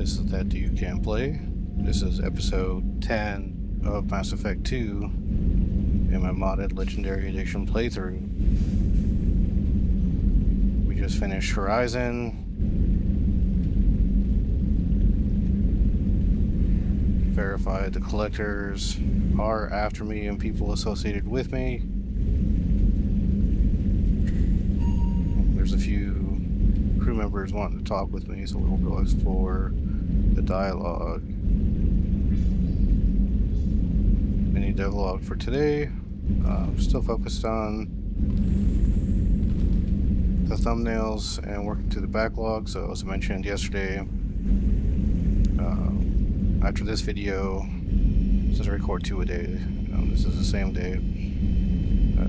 This is That You Can Play. This is episode 10 of Mass Effect 2 in my modded Legendary Edition playthrough. We just finished Horizon. Verified the collectors are after me and people associated with me. There's a few crew members wanting to talk with me, so we'll go explore the dialogue. Mini devlog for today. Still focused on the thumbnails and working through the backlog. So as I mentioned yesterday, after this video, since I record 2 a day, this is the same day,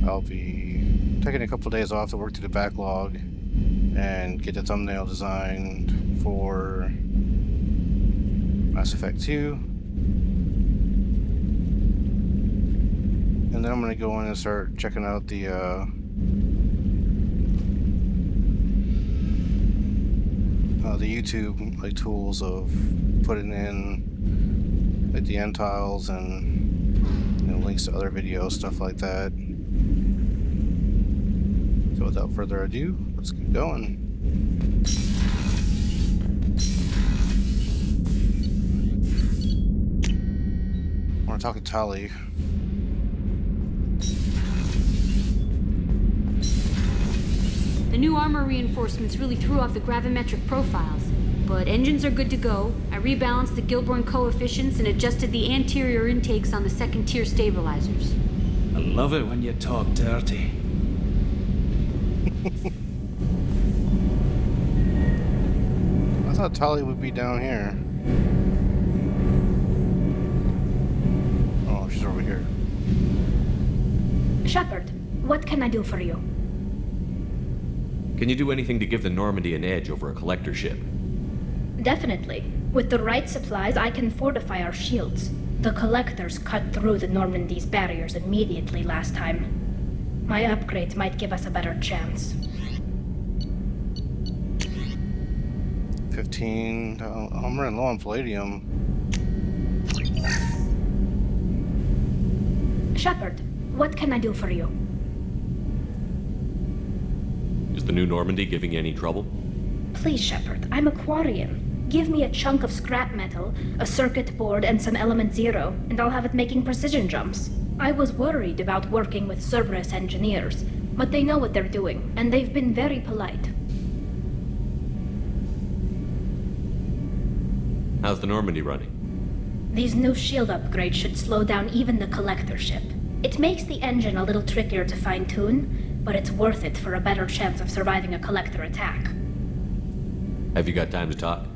I'll be taking a couple of days off to work through the backlog and get the thumbnail designed for Mass Effect 2. And then I'm going to go in and start checking out the YouTube tools of putting in the end tiles and links to other videos, stuff like that. So without further ado, let's get going. I want to talk to Tali. The new armor reinforcements really threw off the gravimetric profiles, but engines are good to go. I rebalanced the Gilborn coefficients and adjusted the anterior intakes on the second-tier stabilizers. I love it when you talk dirty. I thought Tali would be down here. Oh, she's over here. Shepard, what can I do for you? Can you do anything to give the Normandy an edge over a collector ship? Definitely. With the right supplies, I can fortify our shields. The collectors cut through the Normandy's barriers immediately last time. My upgrades might give us a better chance. 15. I'm running low on palladium. Shepard, what can I do for you? Is the new Normandy giving you any trouble? Please, Shepard, I'm a Quarian. Give me a chunk of scrap metal, a circuit board, and some element zero, and I'll have it making precision jumps. I was worried about working with Cerberus engineers, but they know what they're doing, and they've been very polite. How's the Normandy running? These new shield upgrades should slow down even the collector ship. It makes the engine a little trickier to fine-tune, but it's worth it for a better chance of surviving a collector attack. Have you got time to talk?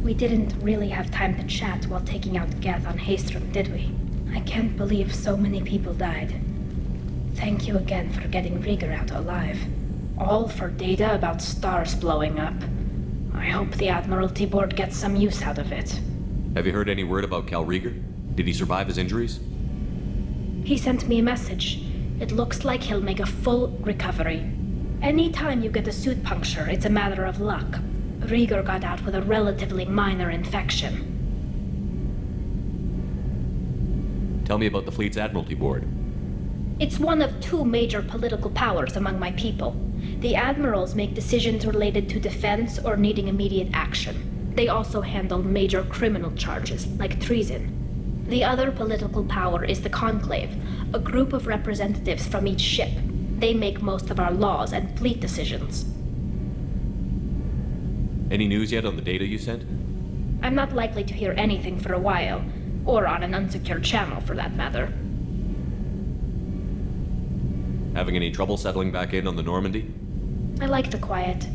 We didn't really have time to chat while taking out Geth on Haestrom, did we? I can't believe so many people died. Thank you again for getting Rieger out alive. All for data about stars blowing up. I hope the Admiralty Board gets some use out of it. Have you heard any word about Cal Rieger? Did he survive his injuries? He sent me a message. It looks like he'll make a full recovery. Anytime you get a suit puncture, it's a matter of luck. Rieger got out with a relatively minor infection. Tell me about the fleet's Admiralty Board. It's one of 2 major political powers among my people. The admirals make decisions related to defense or needing immediate action. They also handle major criminal charges, like treason. The other political power is the Conclave, a group of representatives from each ship. They make most of our laws and fleet decisions. Any news yet on the data you sent? I'm not likely to hear anything for a while, or on an unsecured channel for that matter. Having any trouble settling back in on the Normandy? I like the quiet.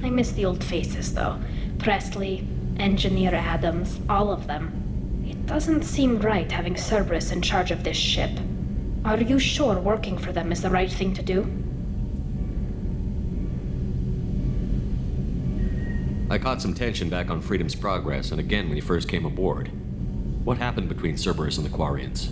I miss the old faces, though. Presley, Engineer Adams, all of them. It doesn't seem right having Cerberus in charge of this ship. Are you sure working for them is the right thing to do? I caught some tension back on Freedom's Progress, and again when you first came aboard. What happened between Cerberus and the Quarians?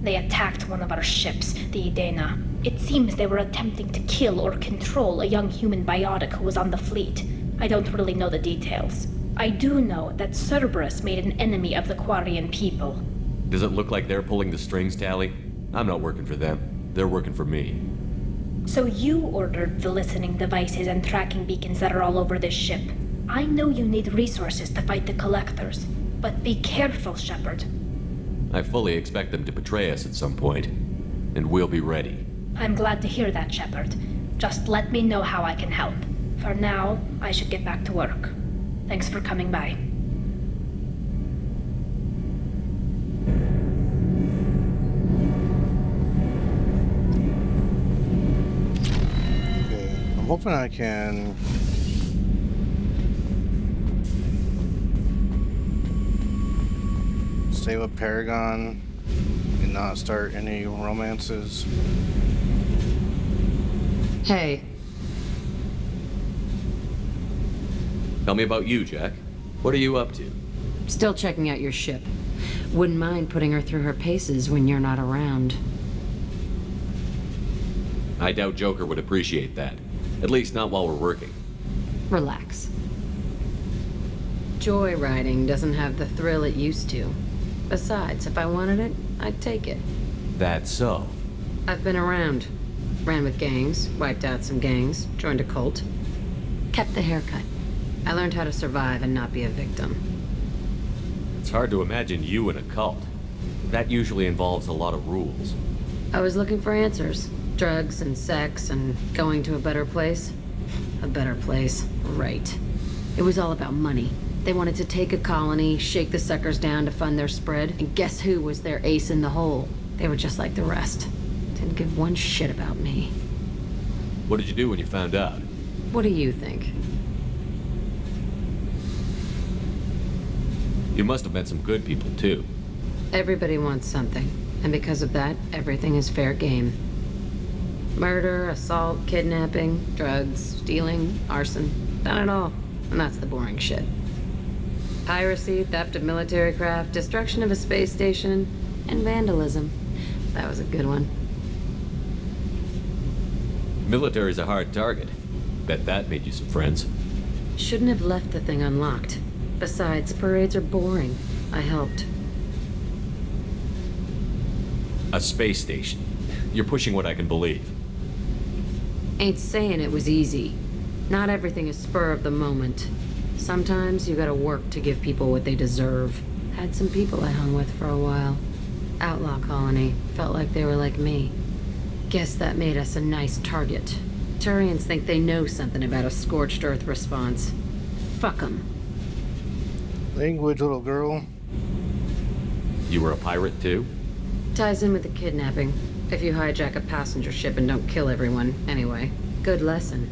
They attacked one of our ships, the Idena. It seems they were attempting to kill or control a young human biotic who was on the fleet. I don't really know the details. I do know that Cerberus made an enemy of the Quarian people. Does it look like they're pulling the strings, Tally? I'm not working for them. They're working for me. So you ordered the listening devices and tracking beacons that are all over this ship. I know you need resources to fight the Collectors, but be careful, Shepard. I fully expect them to betray us at some point, and we'll be ready. I'm glad to hear that, Shepard. Just let me know how I can help. For now, I should get back to work. Thanks for coming by. Okay, I'm hoping I can stay with Paragon and not start any romances. Hey, Tell me about you, Jack. What are you up to? still checking out your ship. Wouldn't mind putting her through her paces when you're not around. I doubt Joker would appreciate that. At least not while we're working. Relax. Joyriding doesn't have the thrill it used to. Besides, if I wanted it, I'd take it. That's so. I've been around. Ran with gangs, wiped out some gangs, joined a cult. Kept the haircut. I learned how to survive and not be a victim. It's hard to imagine you in a cult. That usually involves a lot of rules. I was looking for answers. Drugs and sex and going to a better place. A better place, right. It was all about money. They wanted to take a colony, shake the suckers down to fund their spread, and guess who was their ace in the hole? They were just like the rest. Didn't give one shit about me. What did you do when you found out? What do you think? You must have met some good people, too. Everybody wants something, and because of that, everything is fair game. Murder, assault, kidnapping, drugs, stealing, arson, done it all. And that's the boring shit. Piracy, theft of military craft, destruction of a space station, and vandalism. That was a good one. Military's a hard target. Bet that made you some friends. Shouldn't have left the thing unlocked. Besides, parades are boring. I helped. A space station. You're pushing what I can believe. Ain't saying it was easy. Not everything is spur of the moment. Sometimes you gotta work to give people what they deserve. Had some people I hung with for a while. Outlaw colony. Felt like they were like me. Guess that made us a nice target. Turians think they know something about a scorched earth response. Fuck 'em. Language, little girl. You were a pirate, too? Ties in with the kidnapping. If you hijack a passenger ship and don't kill everyone, anyway. Good lesson.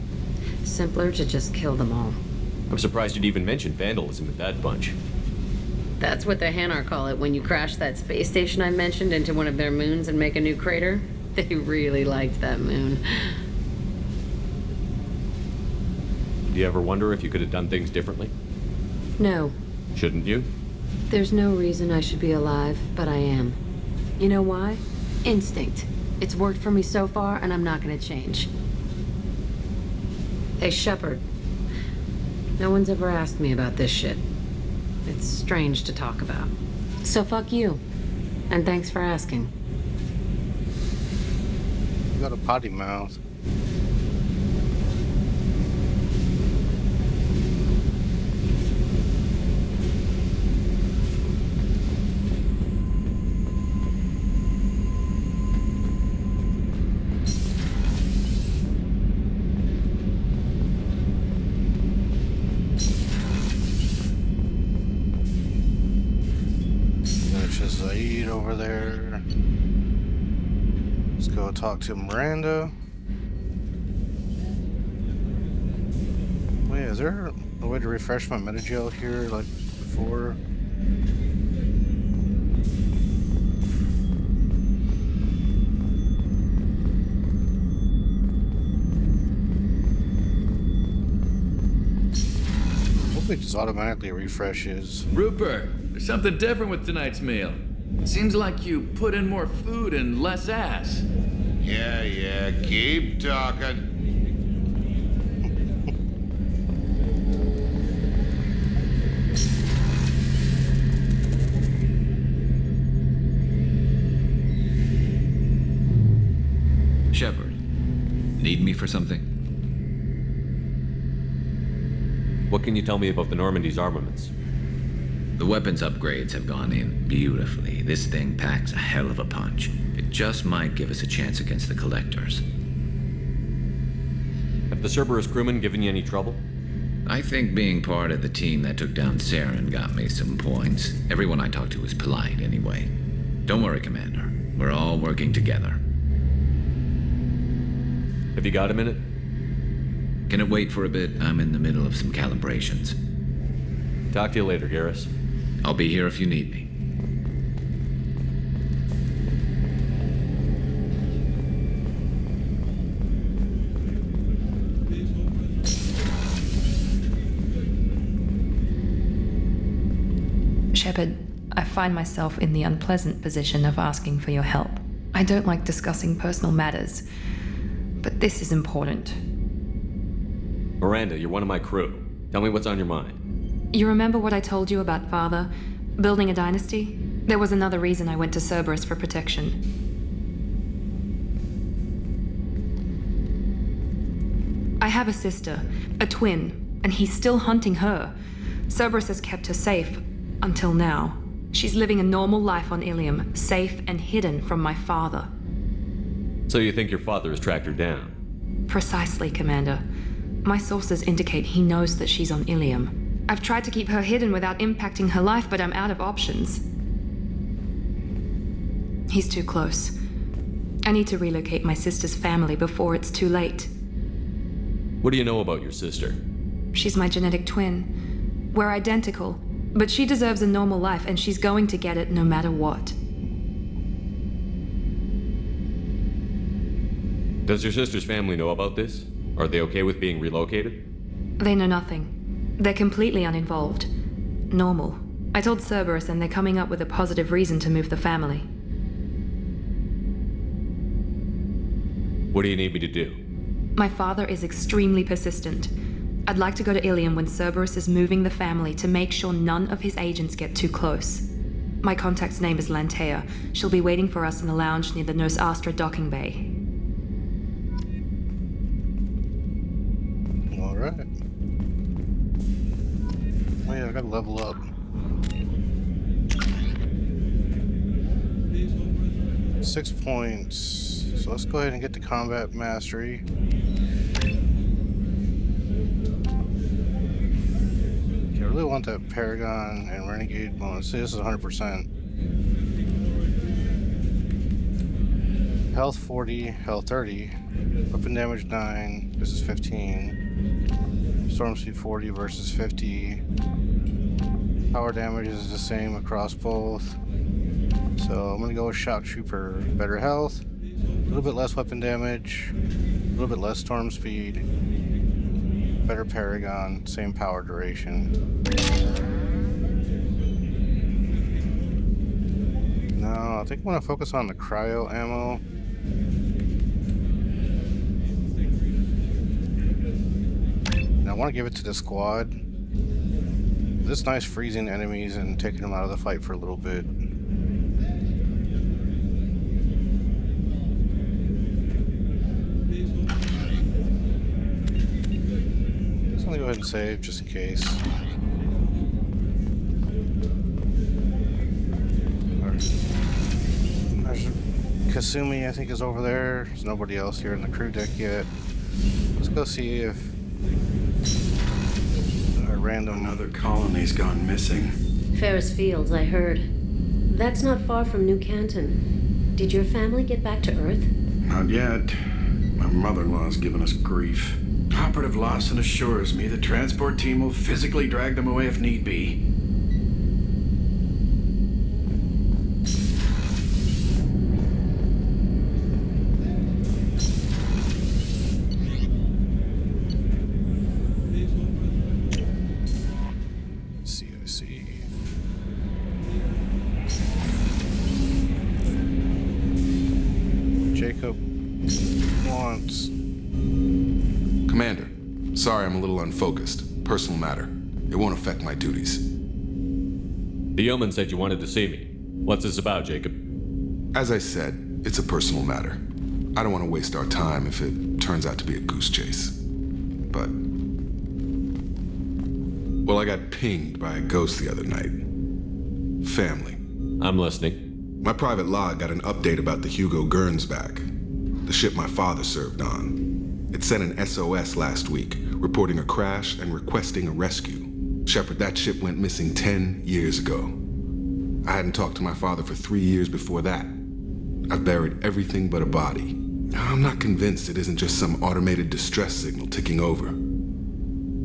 Simpler to just kill them all. I'm surprised you'd even mention vandalism in that bunch. That's what the Hanar call it when you crash that space station I mentioned into one of their moons and make a new crater. They really liked that moon. Do you ever wonder if you could have done things differently? No, Shouldn't you? there's no reason I should be alive, but I am. You know why? Instinct. It's worked for me so far, and I'm not gonna change. Hey, Shepard. No one's ever asked me about this shit. It's strange to talk about. So fuck you. And thanks for asking. You got a potty mouth. Zaid over there. Let's go talk to Miranda. Wait, is there a way to refresh my metagel here like before? Hopefully it just automatically refreshes. Rupert, there's something different with tonight's meal. Seems like you put in more food and less ass. Yeah, keep talking. Shepard, need me for something? What can you tell me about the Normandy's armaments? The weapons upgrades have gone in beautifully. This thing packs a hell of a punch. It just might give us a chance against the Collectors. Have the Cerberus crewmen given you any trouble? I think being part of the team that took down Saren got me some points. Everyone I talked to was polite anyway. Don't worry, Commander. We're all working together. Have you got a minute? Can it wait for a bit? I'm in the middle of some calibrations. Talk to you later, Garrus. I'll be here if you need me. Shepard, I find myself in the unpleasant position of asking for your help. I don't like discussing personal matters, but this is important. Miranda, you're one of my crew. Tell me what's on your mind. You remember what I told you about Father? Building a dynasty? There was another reason I went to Cerberus for protection. I have a sister, a twin, and he's still hunting her. Cerberus has kept her safe, until now. She's living a normal life on Ilium, safe and hidden from my father. So you think your father has tracked her down? Precisely, Commander. My sources indicate he knows that she's on Ilium. I've tried to keep her hidden without impacting her life, but I'm out of options. He's too close. I need to relocate my sister's family before it's too late. What do you know about your sister? She's my genetic twin. We're identical, but she deserves a normal life, and she's going to get it no matter what. Does your sister's family know about this? Are they okay with being relocated? They know nothing. They're completely uninvolved. Normal. I told Cerberus, and they're coming up with a positive reason to move the family. What do you need me to do? My father is extremely persistent. I'd like to go to Ilium when Cerberus is moving the family to make sure none of his agents get too close. My contact's name is Lantea. She'll be waiting for us in the lounge near the Nos Astra docking bay. Alright. Oh yeah, I gotta level up. Six points. So let's go ahead and get the combat mastery. I really want that Paragon and Renegade bonus. See, this is 100%. Health 40, health 30. Weapon damage 9. This is 15. Storm speed 40 versus 50. Power damage is the same across both. So I'm gonna go with Shock Trooper. Better health, a little bit less weapon damage, a little bit less storm speed. Better Paragon, same power duration. No, I think I want to focus on the cryo ammo. And I want to give it to the squad. This nice freezing enemies and taking them out of the fight for a little bit. Go ahead and save just in case. There's Kasumi, I think, is over there. There's nobody else here in the crew deck yet. Let's go see if a random Another colony's gone missing. Ferris Fields, I heard. That's not far from New Canton. Did your family get back to Earth? Not yet. My mother-in-law's given us grief. Operative Lawson assures me the transport team will physically drag them away if need be. I see. Jacob Sorry I'm a little unfocused. Personal matter. It won't affect my duties. The yeoman said you wanted to see me. What's this about, Jacob? As I said, it's a personal matter. I don't want to waste our time if it turns out to be a goose chase. But... well, I got pinged by a ghost the other night. Family. I'm listening. My private log got an update about the Hugo Gernsback, the ship my father served on. It sent an SOS last week, reporting a crash and requesting a rescue. Shepard, that ship went missing 10 years ago. I hadn't talked to my father for 3 years before that. I've buried everything but a body. I'm not convinced it isn't just some automated distress signal ticking over.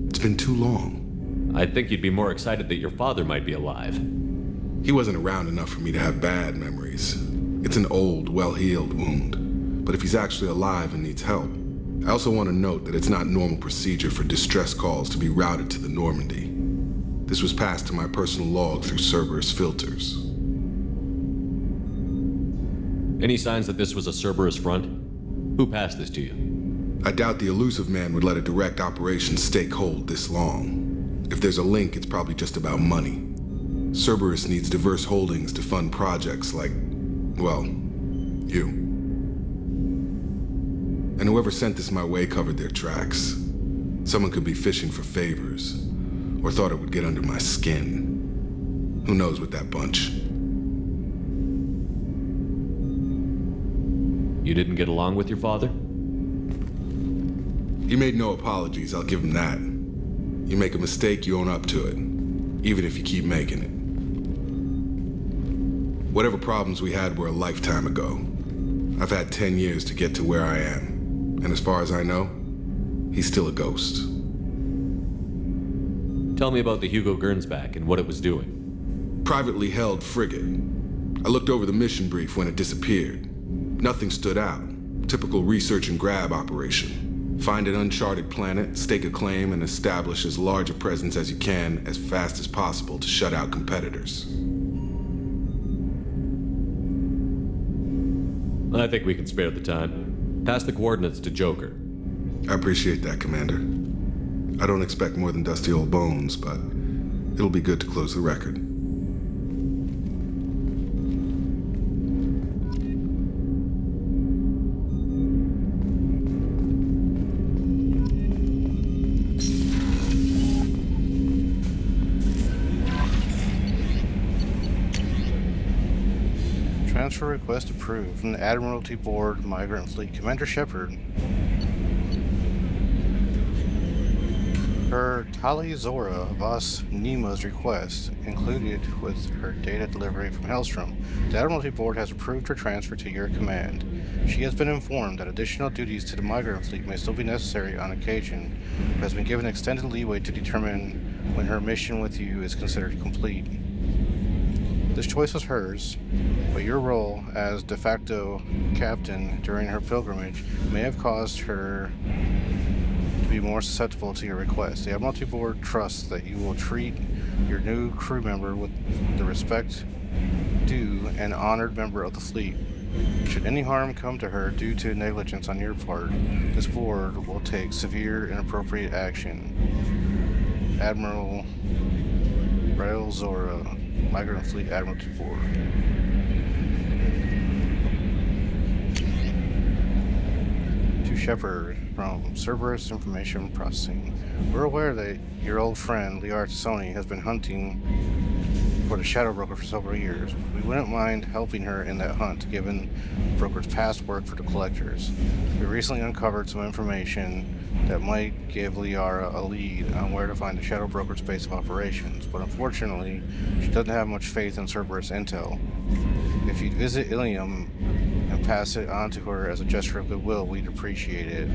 It's been too long. I think you'd be more excited that your father might be alive. He wasn't around enough for me to have bad memories. It's an old, well-healed wound. But if he's actually alive and needs help, I also want to note that it's not normal procedure for distress calls to be routed to the Normandy. This was passed to my personal log through Cerberus filters. Any signs that this was a Cerberus front? Who passed this to you? I doubt the elusive man would let a direct operation stake hold this long. If there's a link, it's probably just about money. Cerberus needs diverse holdings to fund projects like, well, you. And whoever sent this my way covered their tracks. Someone could be fishing for favors, or thought it would get under my skin. Who knows with that bunch? You didn't get along with your father? He made no apologies, I'll give him that. You make a mistake, you own up to it, even if you keep making it. Whatever problems we had were a lifetime ago. I've had 10 years to get to where I am, and as far as I know, he's still a ghost. Tell me about the Hugo Gernsback and what it was doing. Privately held frigate. I looked over the mission brief when it disappeared. Nothing stood out. Typical research and grab operation. Find an uncharted planet, stake a claim, and establish as large a presence as you can as fast as possible to shut out competitors. I think we can spare the time. Pass the coordinates to Joker. I appreciate that, Commander. I don't expect more than dusty old bones, but it'll be good to close the record. Transfer request approved from the Admiralty Board, Migrant Fleet Commander Shepard. Her Tali Zora Voss Nima's request, included with her data delivery from Hellstrom, the Admiralty Board has approved her transfer to your command. She has been informed that additional duties to the Migrant Fleet may still be necessary on occasion, but has been given extended leeway to determine when her mission with you is considered complete. This choice was hers, but your role as de facto captain during her pilgrimage may have caused her to be more susceptible to your request. The Admiralty Board trusts that you will treat your new crew member with the respect due an honored member of the fleet. Should any harm come to her due to negligence on your part, this board will take severe and appropriate action. Admiral Rael Zora, Migrant Fleet Admiralty Board. To Shepard from Cerberus Information Processing. We're aware that your old friend Liara has been hunting for the Shadow Broker for several years. We wouldn't mind helping her in that hunt, given the broker's past work for the Collectors. We recently uncovered some information that might give Liara a lead on where to find the Shadow Broker's base of operations, but unfortunately, she doesn't have much faith in Cerberus intel. If you'd visit Ilium and pass it on to her as a gesture of goodwill, we'd appreciate it.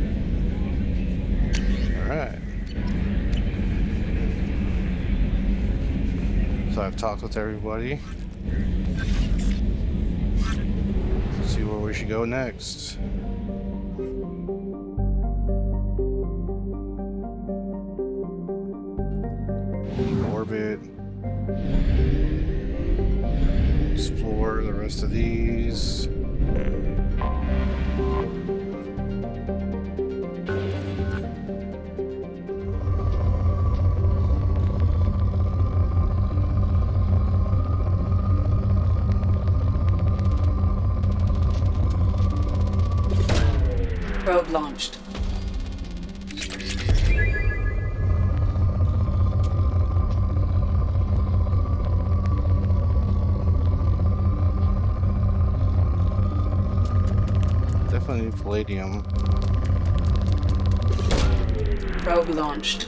Alright. So I've talked with everybody. Let's see where we should go next. Orbit. Explore the rest of these. launched. Definitely need palladium. Probe launched.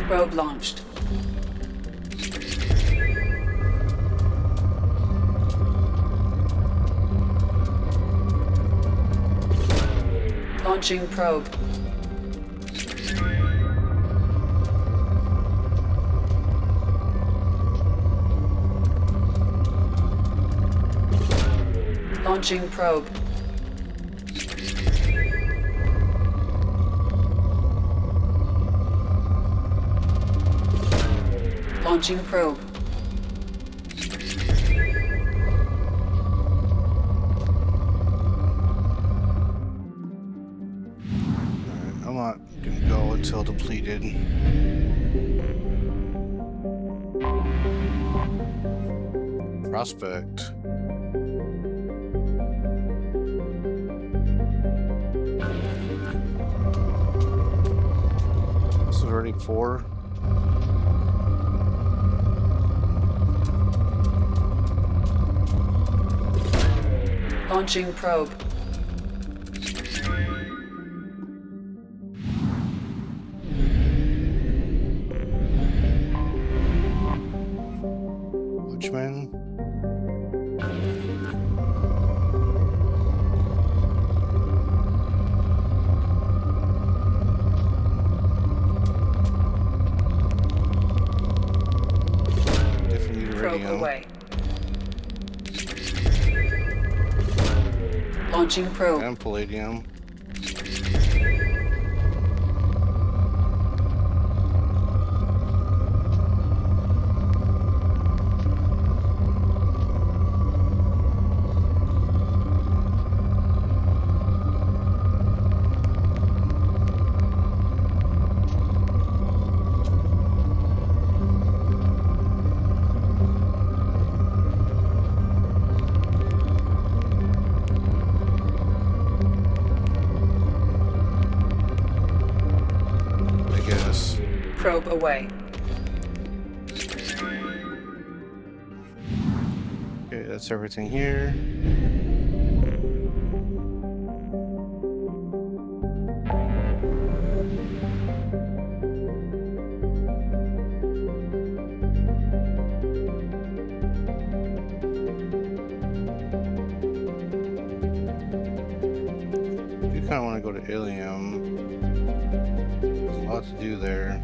Probe launched. Launching probe. Launching probe. Launching probe. Alright, I'm not gonna go until depleted. Prospect. This is already 4. Launching probe. Watchman. Definitely Probe iridium. away. Launching probe. And palladium. Probe away. Okay, that's everything here. You kind of want to go to Ilium. There's a lot to do there.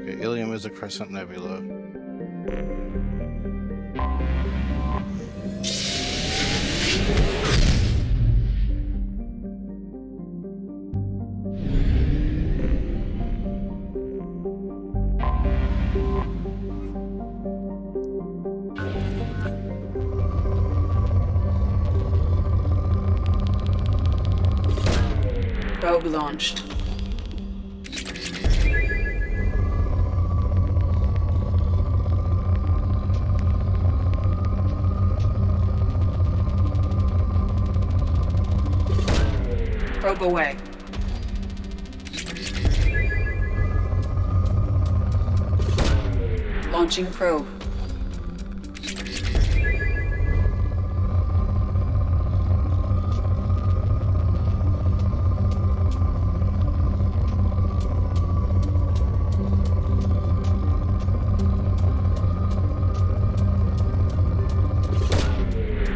Okay, Ilium is a crescent nebula. Probe launched. Probe away. Launching probe.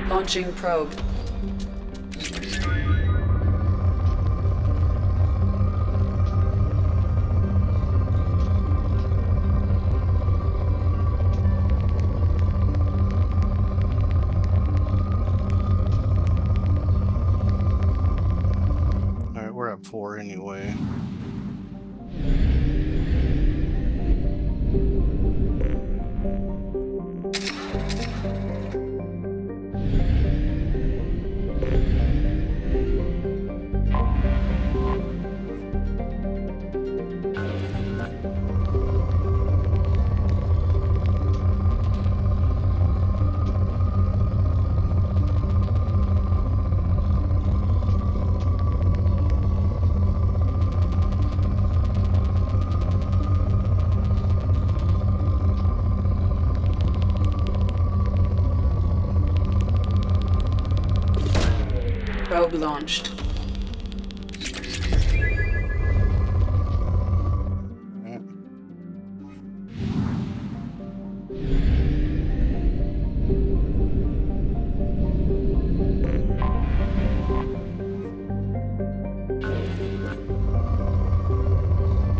Launching probe. Alright, we're at 4 anyway. Probe launched.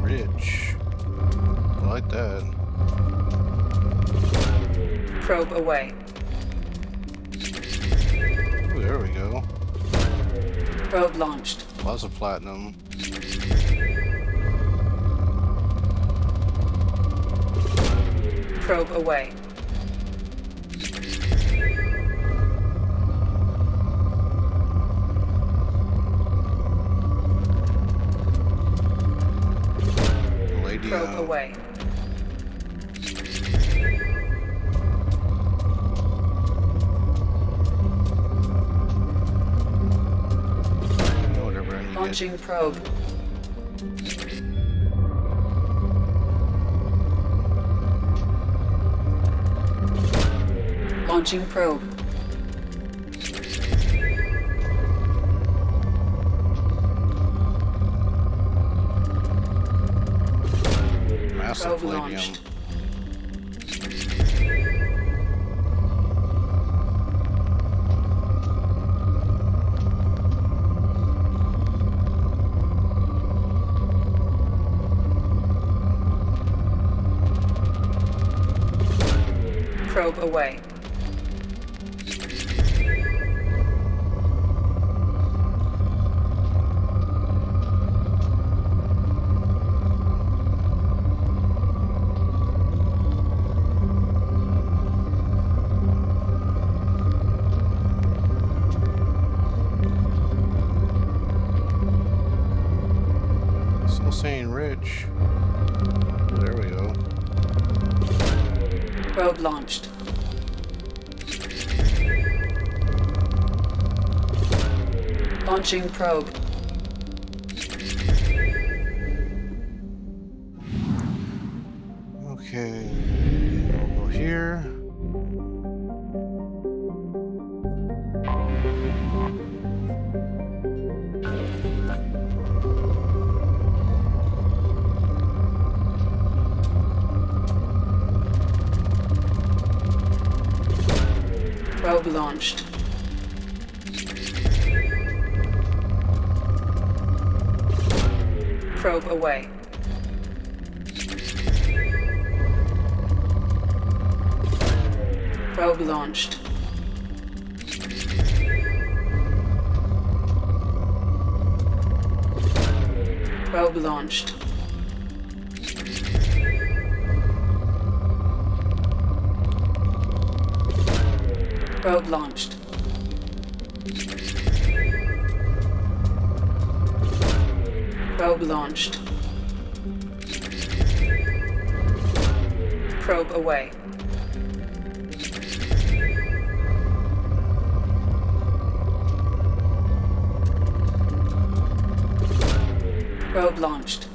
Rich. I like that. Probe away. Ooh, there we go. Probe launched. Lots of platinum. Probe away. Lady. Probe away. Whatever I need. Launching probe. Launching probe. Massive Probe palladium. launched. Probe away. Still saying rich. There we go. Probe launched. Launching probe. Okay. We'll go here. Probe launched. Probe away. Probe launched. Probe launched. Probe launched. Probe launched. Probe away. Probe launched.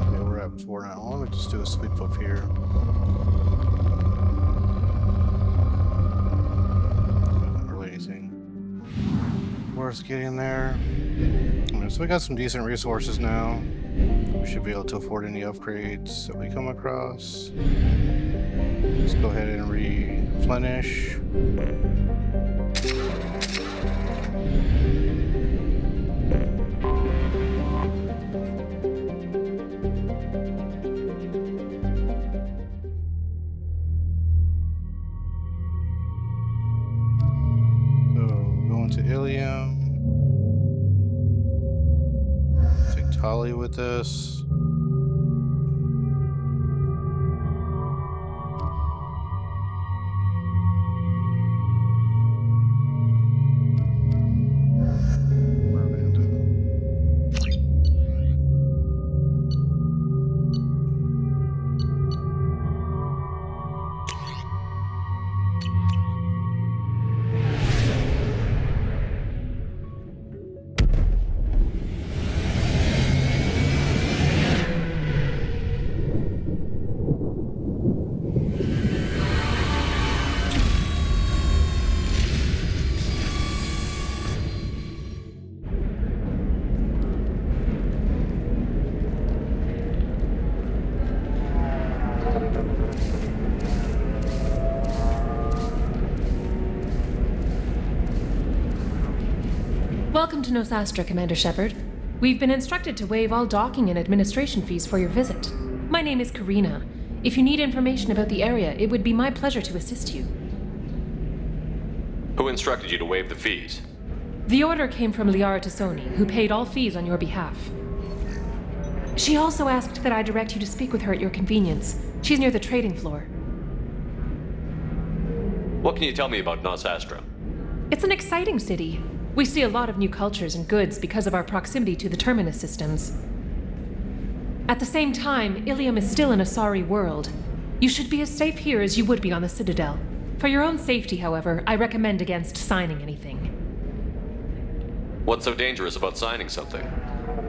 Okay, we're at 4 now. Let me just do a sweep up here. Not really anything worth getting there. Okay, so we got some decent resources now. We should be able to afford any upgrades that we come across. Let's go ahead and replenish. So going to Ilium. Take Tali with us. to Nosastra, Commander Shepard. We've been instructed to waive all docking and administration fees for your visit. My name is Karina. If you need information about the area, it would be my pleasure to assist you. Who instructed you to waive the fees? The order came from Liara Tassoni, who paid all fees on your behalf. She also asked that I direct you to speak with her at your convenience. She's near the trading floor. What can you tell me about Nosastra? It's an exciting city. We see a lot of new cultures and goods because of our proximity to the Terminus systems. At the same time, Ilium is still an Asari world. You should be as safe here as you would be on the Citadel. For your own safety, however, I recommend against signing anything. What's so dangerous about signing something?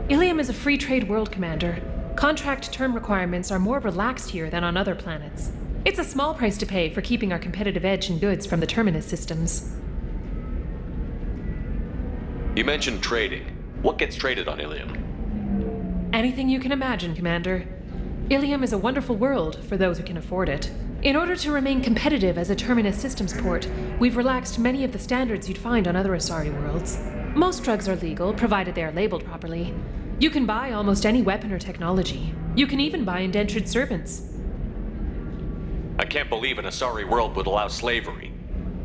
Ilium is a free trade world, Commander. Contract term requirements are more relaxed here than on other planets. It's a small price to pay for keeping our competitive edge in goods from the Terminus systems. You mentioned trading. What gets traded on Ilium? Anything you can imagine, Commander. Ilium is a wonderful world for those who can afford it. In order to remain competitive as a Terminus systems port, we've relaxed many of the standards you'd find on other Asari worlds. Most drugs are legal, provided they are labeled properly. You can buy almost any weapon or technology. You can even buy indentured servants. I can't believe an Asari world would allow slavery.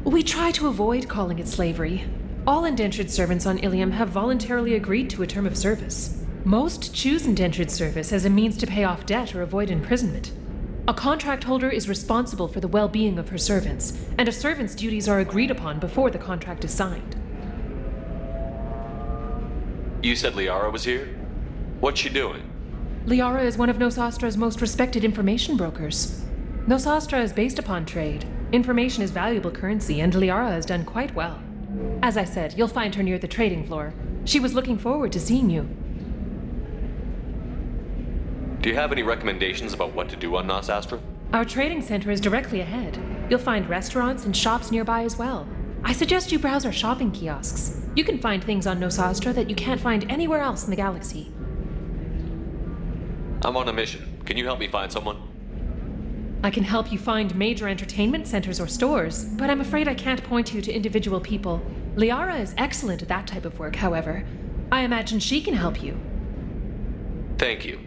We try to avoid calling it slavery. All indentured servants on Ilium have voluntarily agreed to a term of service. Most choose indentured service as a means to pay off debt or avoid imprisonment. A contract holder is responsible for the well-being of her servants, and a servant's duties are agreed upon before the contract is signed. You said Liara was here? What's she doing? Liara is one of Nosastra's most respected information brokers. Nosastra is based upon trade. Information is valuable currency, and Liara has done quite well. As I said, you'll find her near the trading floor. She was looking forward to seeing you. Do you have any recommendations about what to do on Nosastra? Our trading center is directly ahead. You'll find restaurants and shops nearby as well. I suggest you browse our shopping kiosks. You can find things on Nosastra that you can't find anywhere else in the galaxy. I'm on a mission. Can you help me find someone? I can help you find major entertainment centers or stores, but I'm afraid I can't point you to individual people. Liara is excellent at that type of work, however. I imagine she can help you. Thank you.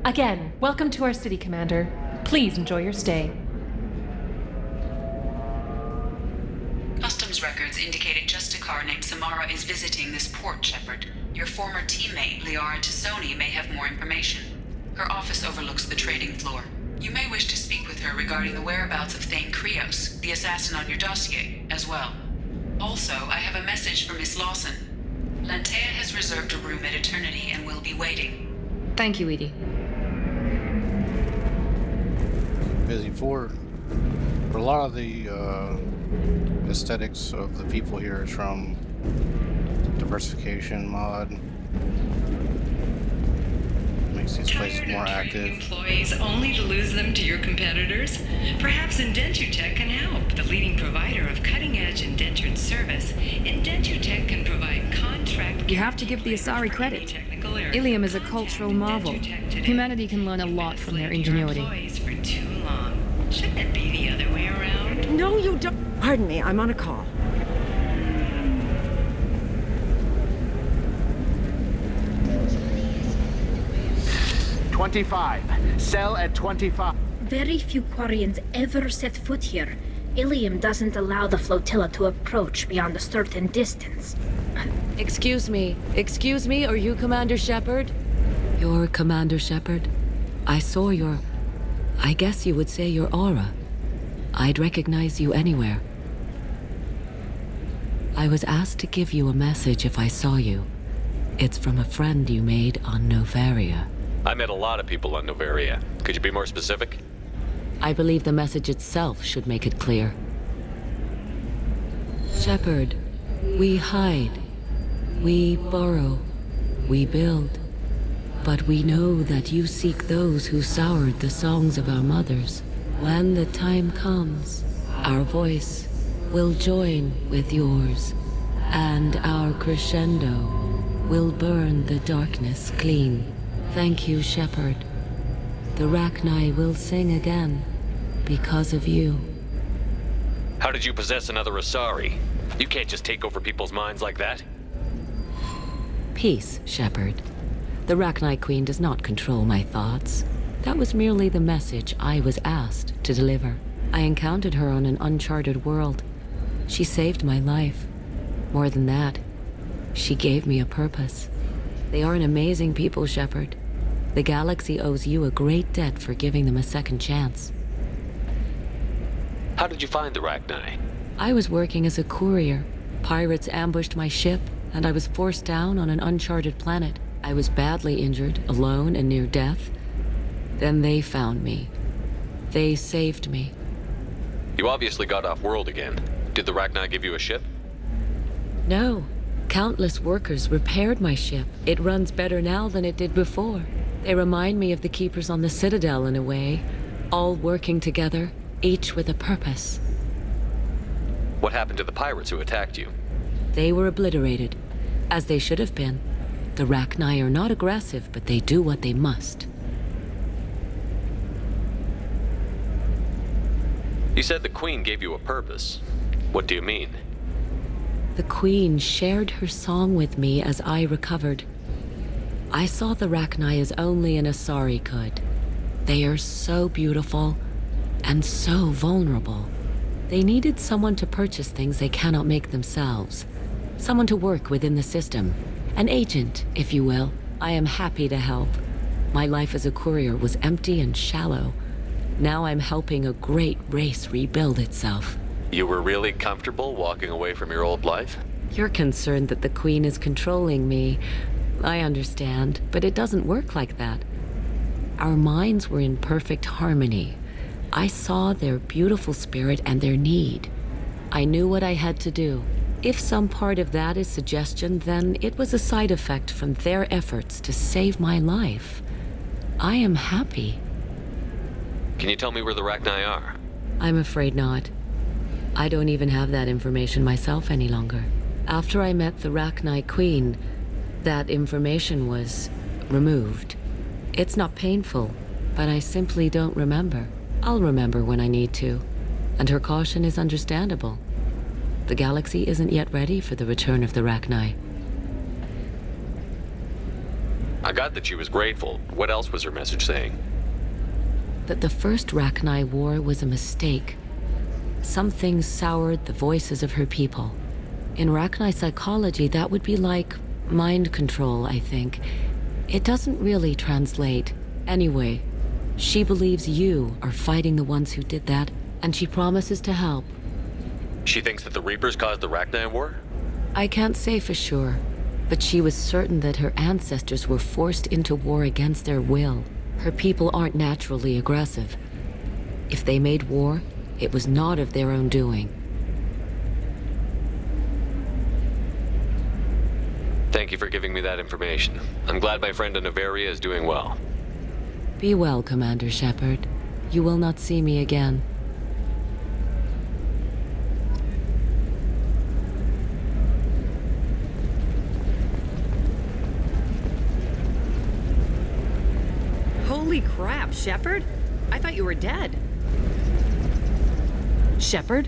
Again, welcome to our city, Commander. Please enjoy your stay. Customs records indicated Justicar named Samara is visiting this port, Shepard. Your former teammate, Liara Tassoni, may have more information. Her office overlooks the trading floor. You may wish to speak with her regarding the whereabouts of Thane Krios, the assassin on your dossier, as well. Also, I have a message for Miss Lawson. Lantea has reserved a room at Eternity and will be waiting. Thank you, Edie. Busy for a lot of the aesthetics of the people here is from diversification mod. Makes these places more active. Employees only to lose them to your competitors? Perhaps Indentutech can help. The leading provider of cutting-edge indentured service, Indentutech can provide contract. You have to give the Asari credit. Ilium is a cultural marvel. Humanity can learn a lot from their ingenuity. For too long. Shouldn't it be the other way around? No, you don't. Pardon me, I'm on a call. Sell at 25. Very few Quarians ever set foot here. Ilium doesn't allow the flotilla to approach beyond a certain distance. Excuse me, are you Commander Shepard? You're Commander Shepard? I saw your... I guess you would say your aura. I'd recognize you anywhere. I was asked to give you a message if I saw you. It's from a friend you made on Novaria. I met a lot of people on Novaria. Could you be more specific? I believe the message itself should make it clear. Shepard, we hide. We borrow. We build. But we know that you seek those who soured the songs of our mothers. When the time comes, our voice will join with yours, and our crescendo will burn the darkness clean. Thank you, Shepard. The Rachni will sing again because of you. How did you possess another Asari? You can't just take over people's minds like that. Peace, Shepard. The Rachni Queen does not control my thoughts. That was merely the message I was asked to deliver. I encountered her on an uncharted world. She saved my life. More than that, she gave me a purpose. They are an amazing people, Shepard. The galaxy owes you a great debt for giving them a second chance. How did you find the Rachni? I was working as a courier. Pirates ambushed my ship, and I was forced down on an uncharted planet. I was badly injured, alone and near death. Then they found me. They saved me. You obviously got off world again. Did the Rachni give you a ship? No. Countless workers repaired my ship. It runs better now than it did before. They remind me of the Keepers on the Citadel in a way. All working together, each with a purpose. What happened to the pirates who attacked you? They were obliterated, as they should have been. The Rachni are not aggressive, but they do what they must. You said the Queen gave you a purpose. What do you mean? The Queen shared her song with me as I recovered. I saw the Rachni as only an Asari could. They are so beautiful and so vulnerable. They needed someone to purchase things they cannot make themselves. Someone to work within the system. An agent, if you will. I am happy to help. My life as a courier was empty and shallow. Now I'm helping a great race rebuild itself. You were really comfortable walking away from your old life? You're concerned that the Queen is controlling me. I understand, but it doesn't work like that. Our minds were in perfect harmony. I saw their beautiful spirit and their need. I knew what I had to do. If some part of that is suggestion, then it was a side effect from their efforts to save my life. I am happy. Can you tell me where the Rachni are? I'm afraid not. I don't even have that information myself any longer. After I met the Rachni Queen, that information was removed. It's not painful, but I simply don't remember. I'll remember when I need to, and her caution is understandable. The galaxy isn't yet ready for the return of the Rachni. I got that she was grateful. What else was her message saying? That the first Rachni war was a mistake. Some things soured the voices of her people. In Rachni psychology, that would be like mind control, I think. It doesn't really translate. Anyway, she believes you are fighting the ones who did that, and she promises to help. She thinks that the Reapers caused the Rachni war? I can't say for sure, but she was certain that her ancestors were forced into war against their will. Her people aren't naturally aggressive. If they made war, it was not of their own doing. Thank you for giving me that information. I'm glad my friend in Noveria is doing well. Be well, Commander Shepard. You will not see me again. Holy crap, Shepard? I thought you were dead. Shepard?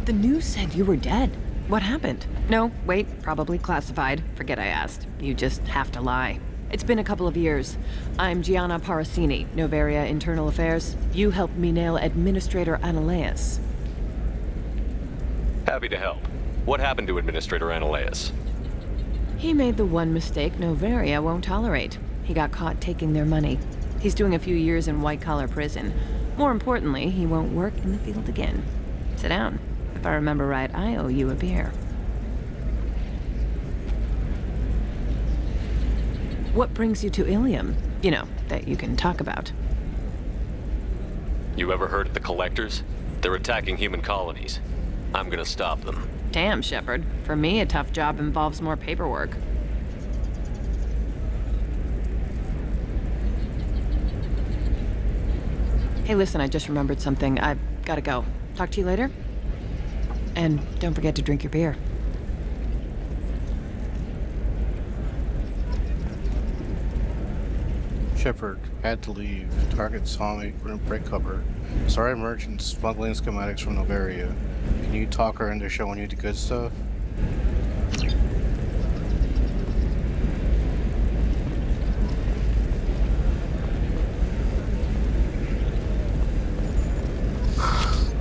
The news said you were dead. What happened? No, wait, probably classified. Forget I asked. You just have to lie. It's been a couple of years. I'm Gianna Parasini, Noveria Internal Affairs. You helped me nail Administrator Analeus. Happy to help. What happened to Administrator Analeus? He made the one mistake Noveria won't tolerate. He got caught taking their money. He's doing a few years in white-collar prison. More importantly, he won't work in the field again. Sit down. If I remember right, I owe you a beer. What brings you to Ilium? You know, that you can talk about. You ever heard of the Collectors? They're attacking human colonies. I'm gonna stop them. Damn, Shepard. For me, a tough job involves more paperwork. Hey, listen, I just remembered something. I've gotta go. Talk to you later? And don't forget to drink your beer. Shepard had to leave. Target saw me, couldn't break cover. Sorry merchant smuggling schematics from Noveria. Can you talk her into showing you the good stuff?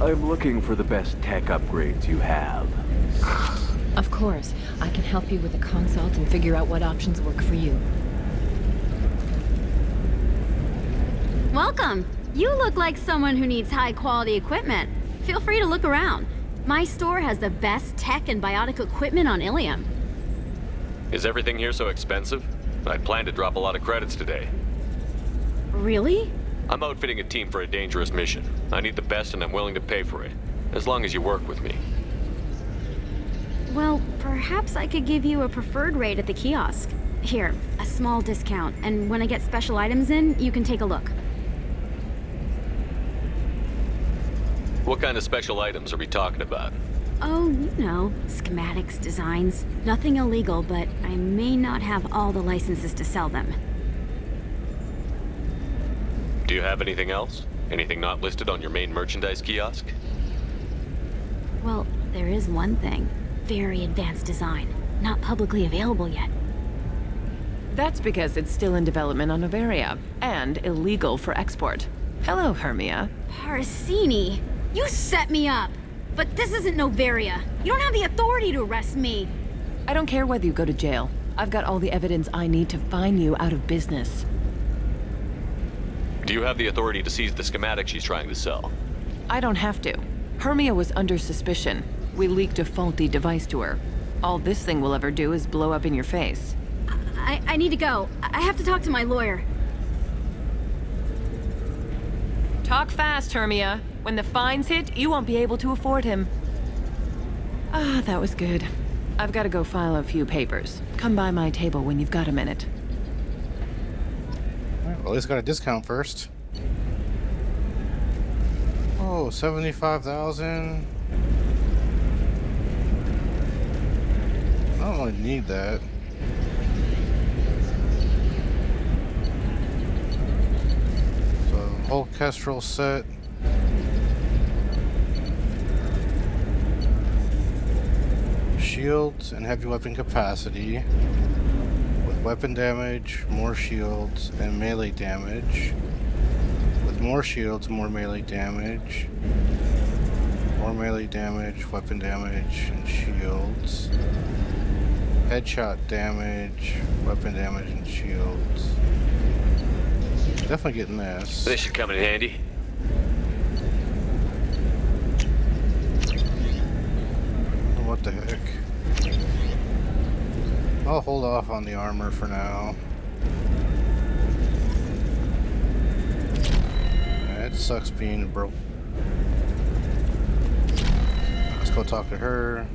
I'm looking for the best tech upgrades you have. Of course. I can help you with a consult and figure out what options work for you. Welcome. You look like someone who needs high-quality equipment. Feel free to look around. My store has the best tech and biotic equipment on Ilium. Is everything here so expensive? I'd planned to drop a lot of credits today. Really? I'm outfitting a team for a dangerous mission. I need the best and I'm willing to pay for it. As long as you work with me. Well, perhaps I could give you a preferred rate at the kiosk. Here, a small discount, and when I get special items in, you can take a look. What kind of special items are we talking about? Oh, you know, schematics, designs. Nothing illegal, but I may not have all the licenses to sell them. Do you have anything else? Anything not listed on your main merchandise kiosk? Well, there is one thing. Very advanced design. Not publicly available yet. That's because it's still in development on Noveria, and illegal for export. Hello, Hermia. Parasini, you set me up! But this isn't Noveria. You don't have the authority to arrest me. I don't care whether you go to jail. I've got all the evidence I need to fine you out of business. Do you have the authority to seize the schematic she's trying to sell? I don't have to. Hermia was under suspicion. We leaked a faulty device to her. All this thing will ever do is blow up in your face. I need to go. I have to talk to my lawyer. Talk fast, Hermia. When the fines hit, you won't be able to afford him. Ah, that was good. I've got to go file a few papers. Come by my table when you've got a minute. Alright, well, at least got a discount first. Oh, 75,000. I don't really need that. So, whole Kestrel set. Shields and heavy weapon capacity. With weapon damage, more shields, and melee damage. With more shields, more melee damage. More melee damage, weapon damage, and shields. Headshot damage, weapon damage, and shields. Definitely getting this. This should come in handy. What the heck? I'll hold off on the armor for now. It sucks being broke. Let's go talk to her.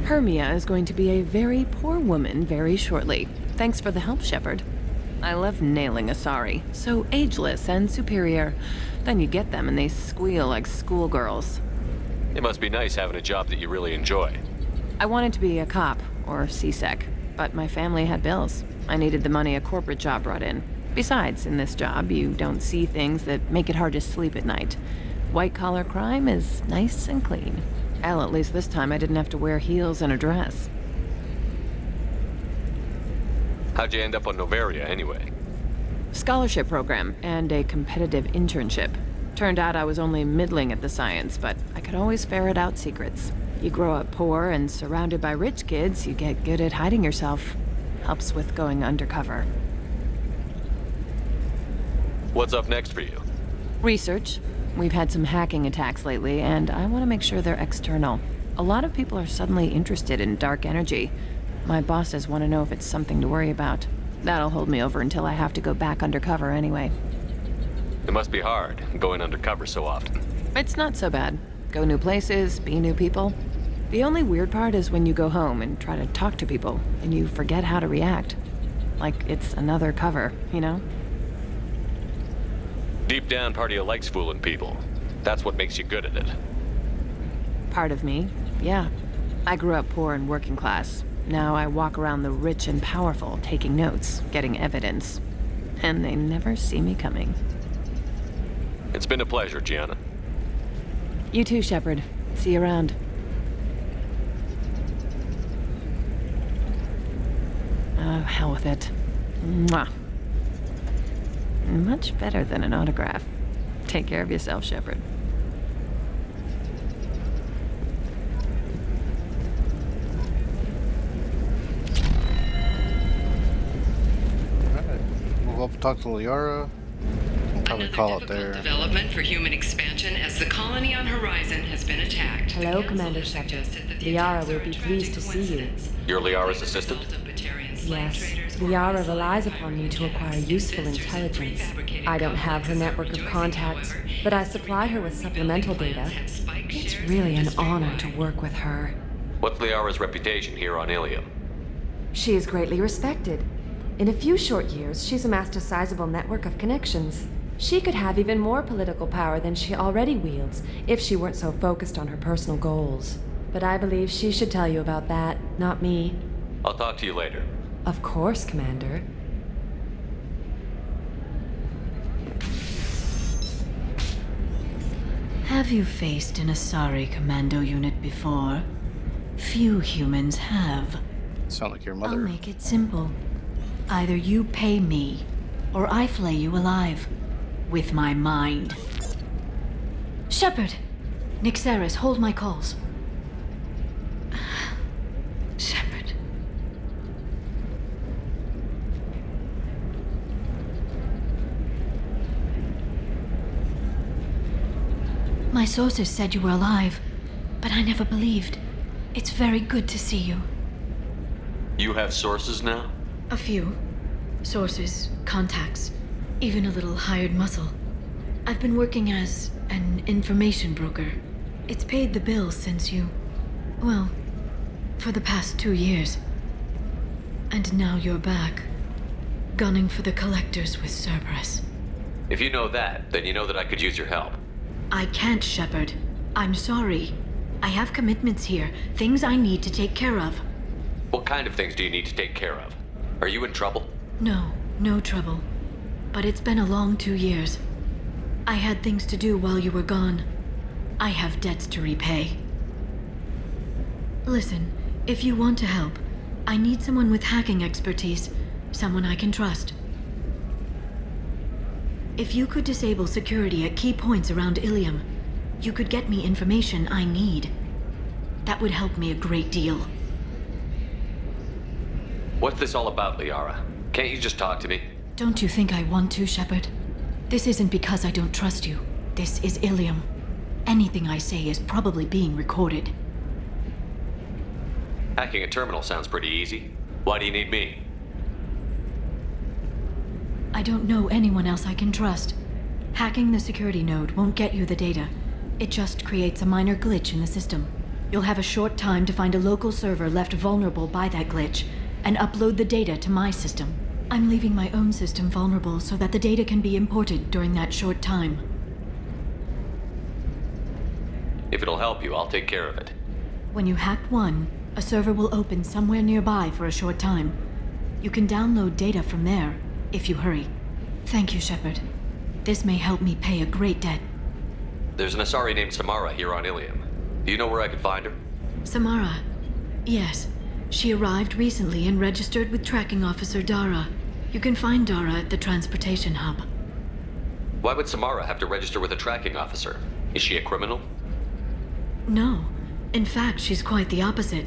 Hermia is going to be a very poor woman very shortly. Thanks for the help, Shepard. I love nailing Asari. So ageless and superior. Then you get them and they squeal like schoolgirls. It must be nice having a job that you really enjoy. I wanted to be a cop, or CSEC, but my family had bills. I needed the money a corporate job brought in. Besides, in this job, you don't see things that make it hard to sleep at night. White-collar crime is nice and clean. Hell, at least this time I didn't have to wear heels and a dress. How'd you end up on Noveria, anyway? Scholarship program and a competitive internship. Turned out I was only middling at the science, but I could always ferret out secrets. You grow up poor and surrounded by rich kids, you get good at hiding yourself. Helps with going undercover. What's up next for you? Research. We've had some hacking attacks lately, and I want to make sure they're external. A lot of people are suddenly interested in dark energy. My bosses want to know if it's something to worry about. That'll hold me over until I have to go back undercover anyway. It must be hard, going undercover so often. It's not so bad. Go new places, be new people. The only weird part is when you go home and try to talk to people, and you forget how to react. Like it's another cover, you know? Deep down, part of you likes fooling people. That's what makes you good at it. Part of me, yeah. I grew up poor and working class. Now I walk around the rich and powerful, taking notes, getting evidence. And they never see me coming. It's been a pleasure, Gianna. You too, Shepard. See you around. Oh, hell with it. Mwah. Much better than an autograph. Take care of yourself, Shepard. talk to Liara. I'll probably call out there. Development for human expansion as the colony on Horizon has been attacked. Hello, Commander Shepard. Liara will be pleased to see you. You're Liara's assistant? Yes. Liara relies upon me to acquire useful intelligence. I don't have her network of contacts, but I supply her with supplemental data. It's really an honor to work with her. What's Liara's reputation here on Ilium? She is greatly respected. In a few short years, she's amassed a sizable network of connections. She could have even more political power than she already wields if she weren't so focused on her personal goals. But I believe she should tell you about that, not me. I'll talk to you later. Of course, Commander. Have you faced an Asari commando unit before? Few humans have. Sound like your mother. I'll make it simple. Either you pay me, or I flay you alive. With my mind. Shepard! Nixeris, hold my calls. Shepard. My sources said you were alive, but I never believed. It's very good to see you. You have sources now? A few. Sources, contacts, even a little hired muscle. I've been working as an information broker. It's paid the bills since you... well, for the past 2 years. And now you're back, gunning for the collectors with Cerberus. If you know that, then you know that I could use your help. I can't, Shepard. I'm sorry. I have commitments here, things I need to take care of. What kind of things do you need to take care of? Are you in trouble? No, no trouble. But it's been a long 2 years. I had things to do while you were gone. I have debts to repay. Listen, if you want to help, I need someone with hacking expertise, someone I can trust. If you could disable security at key points around Ilium, you could get me information I need. That would help me a great deal. What's this all about, Liara? Can't you just talk to me? Don't you think I want to, Shepard? This isn't because I don't trust you. This is Ilium. Anything I say is probably being recorded. Hacking a terminal sounds pretty easy. Why do you need me? I don't know anyone else I can trust. Hacking the security node won't get you the data. It just creates a minor glitch in the system. You'll have a short time to find a local server left vulnerable by that glitch, and upload the data to my system. I'm leaving my own system vulnerable so that the data can be imported during that short time. If it'll help you, I'll take care of it. When you hack one, a server will open somewhere nearby for a short time. You can download data from there, if you hurry. Thank you, Shepard. This may help me pay a great debt. There's an Asari named Samara here on Ilium. Do you know where I could find her? Samara? Yes. She arrived recently and registered with Tracking Officer Dara. You can find Dara at the transportation hub. Why would Samara have to register with a tracking officer? Is she a criminal? No. In fact, she's quite the opposite.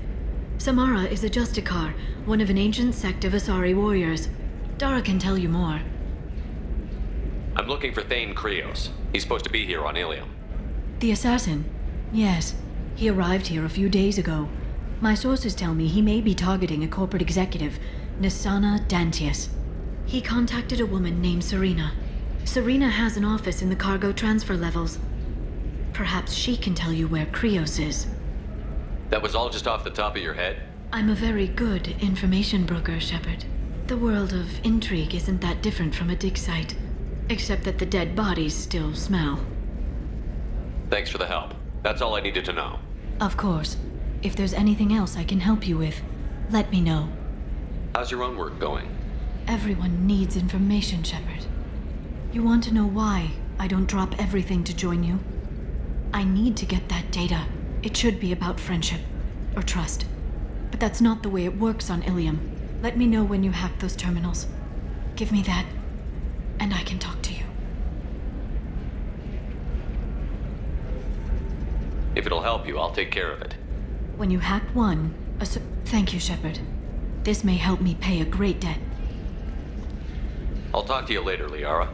Samara is a Justicar, one of an ancient sect of Asari warriors. Dara can tell you more. I'm looking for Thane Krios. He's supposed to be here on Ilium. The assassin? Yes. He arrived here a few days ago. My sources tell me he may be targeting a corporate executive, Nisana Dantius. He contacted a woman named Serena. Serena has an office in the cargo transfer levels. Perhaps she can tell you where Krios is. That was all just off the top of your head? I'm a very good information broker, Shepard. The world of intrigue isn't that different from a dig site, except that the dead bodies still smell. Thanks for the help. That's all I needed to know. Of course. If there's anything else I can help you with, let me know. How's your own work going? Everyone needs information, Shepard. You want to know why I don't drop everything to join you? I need to get that data. It should be about friendship, or trust. But that's not the way it works on Ilium. Let me know when you hack those terminals. Give me that, and I can talk to you. If it'll help you, I'll take care of it. When you hack one, thank you, Shepard. This may help me pay a great debt. I'll talk to you later, Liara.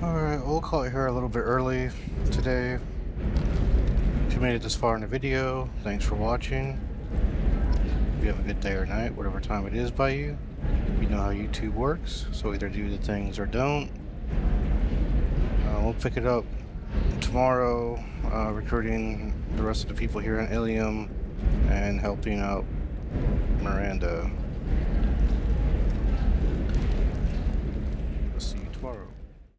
Alright, we'll call it here a little bit early today. If you made it this far in the video, thanks for watching. If you have a good day or night, whatever time it is by you. You know how YouTube works, so either do the things or don't. We'll pick it up tomorrow, recruiting the rest of the people here in Ilium and helping out Miranda.